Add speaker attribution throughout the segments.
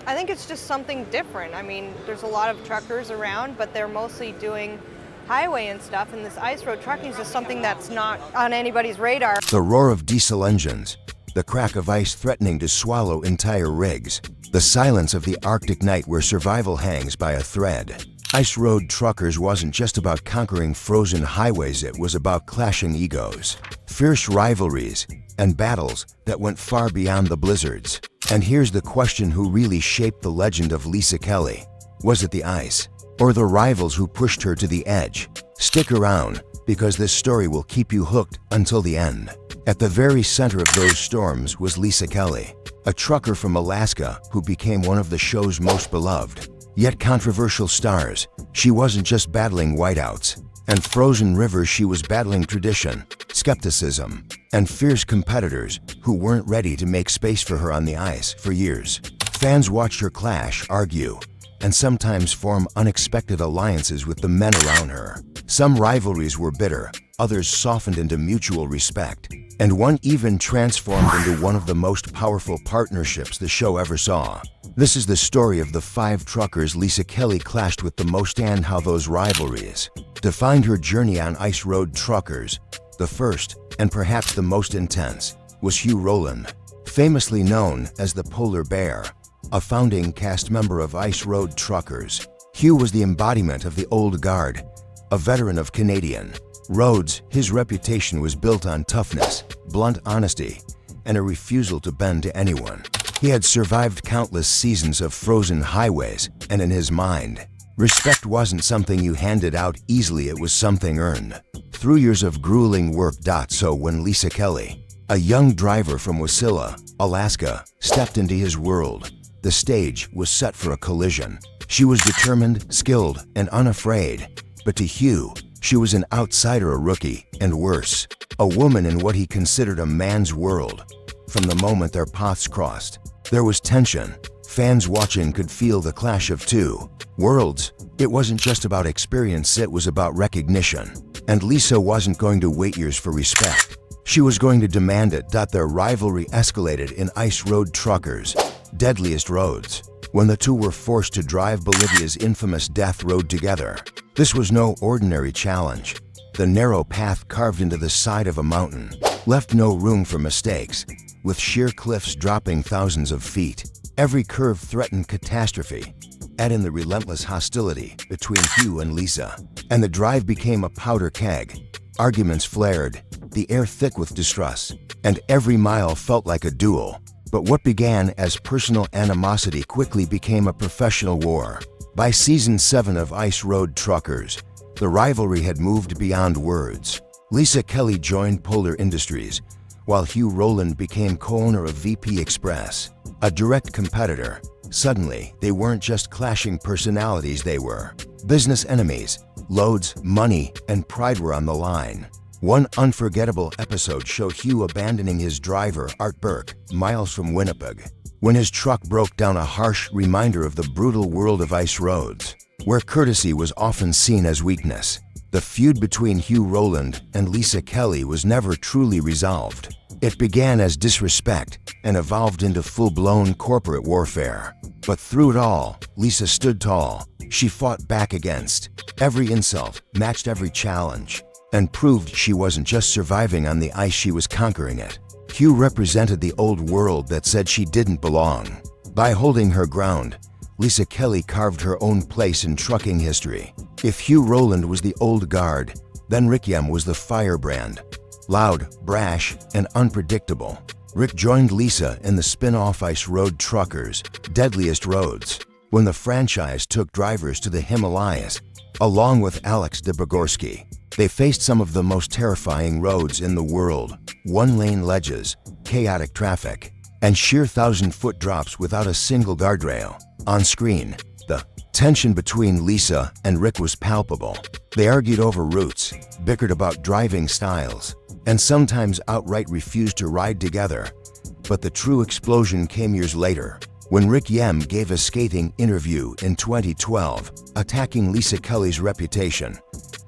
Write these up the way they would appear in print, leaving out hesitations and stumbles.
Speaker 1: I think it's just something different. I mean, there's a lot of truckers around, but they're mostly doing highway and stuff, and this ice road trucking is just something that's not on anybody's radar.
Speaker 2: The roar of diesel engines, the crack of ice threatening to swallow entire rigs, the silence of the Arctic night where survival hangs by a thread. Ice Road Truckers wasn't just about conquering frozen highways, it was about clashing egos, fierce rivalries, and battles that went far beyond the blizzards. And here's the question: who really shaped the legend of Lisa Kelly? Was it the ice, or the rivals who pushed her to the edge? Stick around, because this story will keep you hooked until the end. At the very center of those storms was Lisa Kelly, a trucker from Alaska who became one of the show's most beloved, yet controversial stars. She wasn't just battling whiteouts and frozen rivers, she was battling tradition, skepticism, and fierce competitors who weren't ready to make space for her on the ice. For years, fans watched her clash, argue, and sometimes form unexpected alliances with the men around her. Some rivalries were bitter, others softened into mutual respect, and one even transformed into one of the most powerful partnerships the show ever saw. This is the story of the 5 truckers Lisa Kelly clashed with the most and how those rivalries defined her journey on Ice Road Truckers. The first, and perhaps the most intense, was Hugh Rowland, famously known as the Polar Bear, a founding cast member of Ice Road Truckers. Hugh was the embodiment of the old guard, a veteran of Canadian roads. His reputation was built on toughness, blunt honesty, and a refusal to bend to anyone. He had survived countless seasons of frozen highways, and in his mind, respect wasn't something you handed out easily, it was something earned through years of grueling work. So when Lisa Kelly, a young driver from Wasilla, Alaska, stepped into his world, the stage was set for a collision. She was determined, skilled, and unafraid, but to Hugh, she was an outsider, a rookie, and worse, a woman in what he considered a man's world. From the moment their paths crossed, there was tension. Fans watching could feel the clash of two worlds. It wasn't just about experience, it was about recognition. And Lisa wasn't going to wait years for respect. She was going to demand it. Their rivalry escalated in Ice Road Truckers' Deadliest Roads, when the two were forced to drive Bolivia's infamous Death Road together. This was no ordinary challenge. The narrow path carved into the side of a mountain left no room for mistakes, with sheer cliffs dropping thousands of feet. Every curve threatened catastrophe. Add in the relentless hostility between Hugh and Lisa, and the drive became a powder keg. Arguments flared, the air thick with distrust, and every mile felt like a duel. But what began as personal animosity quickly became a professional war. By season 7 of Ice Road Truckers, the rivalry had moved beyond words. Lisa Kelly joined Polar Industries, while Hugh Rowland became co-owner of VP Express, a direct competitor. Suddenly, they weren't just clashing personalities, they were business enemies. Loads, money, and pride were on the line. One unforgettable episode showed Hugh abandoning his driver, Art Burke, miles from Winnipeg, when his truck broke down, a harsh reminder of the brutal world of ice roads, where courtesy was often seen as weakness. The feud between Hugh Rowland and Lisa Kelly was never truly resolved. It began as disrespect and evolved into full-blown corporate warfare. But through it all, Lisa stood tall. She fought back against every insult, matched every challenge, and proved she wasn't just surviving on the ice, she was conquering it. Hugh represented the old world that said she didn't belong. By holding her ground, Lisa Kelly carved her own place in trucking history. If Hugh Rowland was the old guard, then Rick Yem was the firebrand. Loud, brash, and unpredictable, Rick joined Lisa in the spin-off Ice Road Truckers' Deadliest Roads, when the franchise took drivers to the Himalayas. Along with Alex Debogorski, they faced some of the most terrifying roads in the world: one-lane ledges, chaotic traffic, and sheer 1,000-foot drops without a single guardrail. On screen, the tension between Lisa and Rick was palpable. They argued over routes, bickered about driving styles, and sometimes outright refused to ride together. But the true explosion came years later, when Rick Yem gave a scathing interview in 2012, attacking Lisa Kelly's reputation.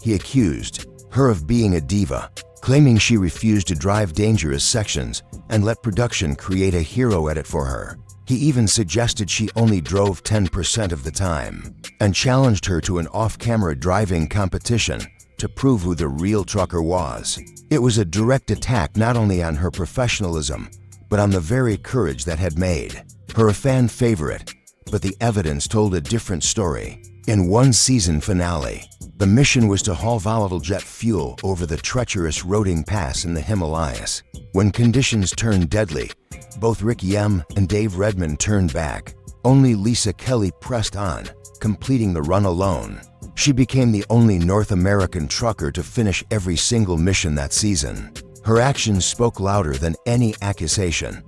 Speaker 2: He accused her of being a diva, claiming she refused to drive dangerous sections and let production create a hero edit for her. He even suggested she only drove 10% of the time and challenged her to an off-camera driving competition to prove who the real trucker was. It was a direct attack not only on her professionalism, but on the very courage that had made her a fan favorite. But the evidence told a different story. In one season finale, the mission was to haul volatile jet fuel over the treacherous Roding Pass in the Himalayas. When conditions turned deadly, both Rick Yem and Dave Redman turned back. Only Lisa Kelly pressed on, completing the run alone. She became the only North American trucker to finish every single mission that season. Her actions spoke louder than any accusation.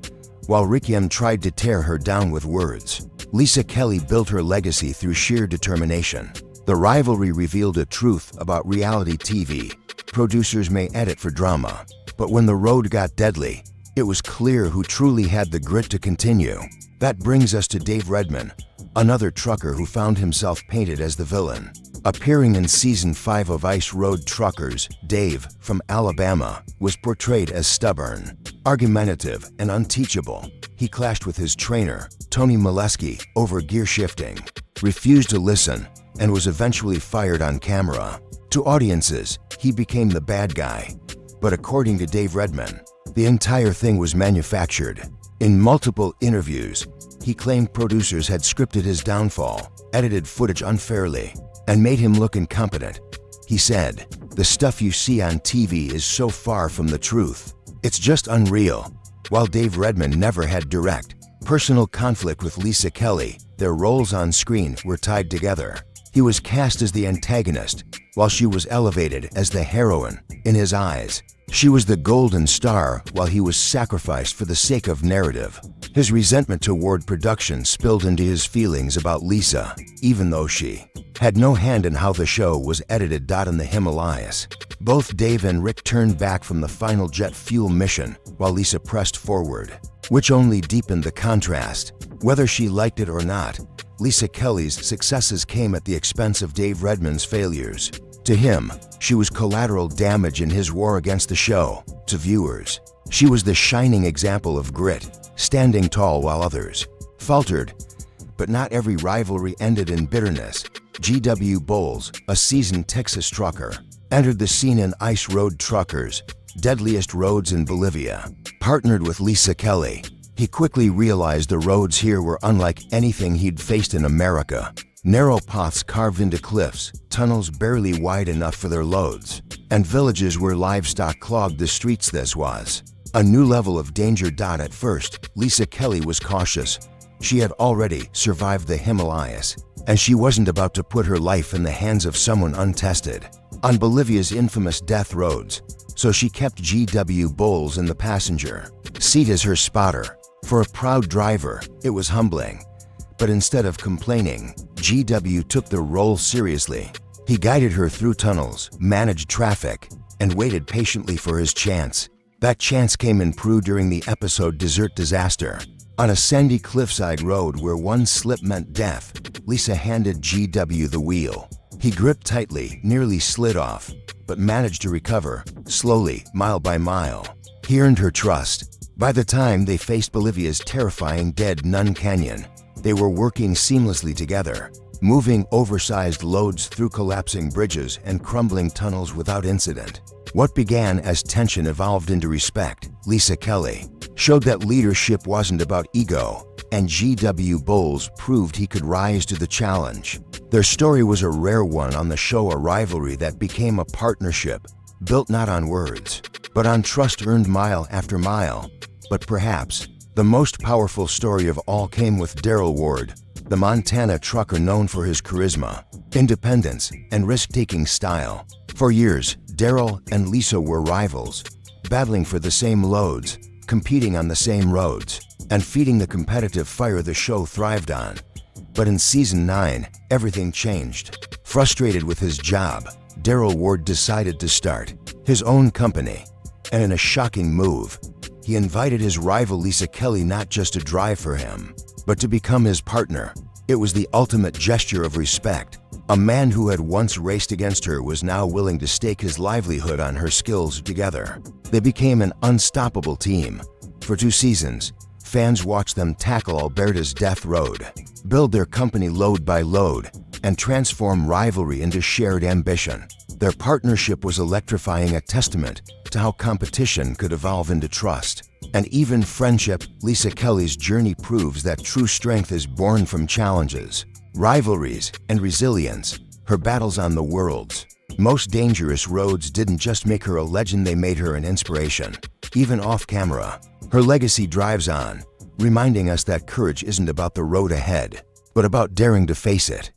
Speaker 2: While Rick Yem tried to tear her down with words, Lisa Kelly built her legacy through sheer determination. The rivalry revealed a truth about reality TV. Producers may edit for drama, but when the road got deadly, it was clear who truly had the grit to continue. That brings us to Dave Redman, another trucker who found himself painted as the villain. Appearing in Season 5 of Ice Road Truckers, Dave, from Alabama, was portrayed as stubborn, argumentative, and unteachable. He clashed with his trainer, Tony Molesky, over gear shifting, refused to listen, and was eventually fired on camera. To audiences, he became the bad guy. But according to Dave Redman, the entire thing was manufactured. In multiple interviews, he claimed producers had scripted his downfall, edited footage unfairly, and made him look incompetent. He said, "The stuff you see on TV is so far from the truth. It's just unreal." While Dave Redman never had direct, personal conflict with Lisa Kelly, their roles on screen were tied together. He was cast as the antagonist, while she was elevated as the heroine in his eyes. She was the golden star while he was sacrificed for the sake of narrative. His resentment toward production spilled into his feelings about Lisa, even though she had no hand in how the show was edited. In the Himalayas, both Dave and Rick turned back from the final jet fuel mission while Lisa pressed forward, which only deepened the contrast. Whether she liked it or not, Lisa Kelly's successes came at the expense of Dave Redman's failures. To him, she was collateral damage in his war against the show. To viewers, she was the shining example of grit, standing tall while others faltered. But not every rivalry ended in bitterness. G.W. Bowles, a seasoned Texas trucker, entered the scene in Ice Road Truckers, Deadliest Roads in Bolivia. Partnered with Lisa Kelly, he quickly realized the roads here were unlike anything he'd faced in America. Narrow paths carved into cliffs, tunnels barely wide enough for their loads, and villages where livestock clogged the streets. This was a new level of danger. At first, Lisa Kelly was cautious. She had already survived the Himalayas, and she wasn't about to put her life in the hands of someone untested on Bolivia's infamous death roads, so she kept G.W. Bowles in the passenger seat as her spotter. For a proud driver, it was humbling. But instead of complaining, G.W. took the role seriously. He guided her through tunnels, managed traffic, and waited patiently for his chance. That chance came in Peru during the episode Desert Disaster. On a sandy cliffside road where one slip meant death, Lisa handed G.W. the wheel. He gripped tightly, nearly slid off, but managed to recover, slowly, mile by mile. He earned her trust. By the time they faced Bolivia's terrifying Dead Nun Canyon, they were working seamlessly together, moving oversized loads through collapsing bridges and crumbling tunnels without incident. What began as tension evolved into respect. Lisa Kelly showed that leadership wasn't about ego, and G.W. Bowles proved he could rise to the challenge. Their story was a rare one on the show, a rivalry that became a partnership, built not on words, but on trust earned mile after mile. But perhaps the most powerful story of all came with Daryl Ward, the Montana trucker known for his charisma, independence, and risk-taking style. For years, Daryl and Lisa were rivals, battling for the same loads, competing on the same roads, and feeding the competitive fire the show thrived on. But in Season 9, everything changed. Frustrated with his job, Daryl Ward decided to start his own company. And in a shocking move, he invited his rival Lisa Kelly not just to drive for him, but to become his partner. It was the ultimate gesture of respect. A man who had once raced against her was now willing to stake his livelihood on her skills. Together, they became an unstoppable team. For 2 seasons, Fans watched them tackle Alberta's death road, build their company load by load, and transform rivalry into shared ambition. Their partnership was electrifying, a testament to how competition could evolve into trust. And even friendship. Lisa Kelly's journey proves that true strength is born from challenges, rivalries, and resilience. Her battles on the world's most dangerous roads didn't just make her a legend, they made her an inspiration. Even off camera, her legacy drives on, reminding us that courage isn't about the road ahead, but about daring to face it.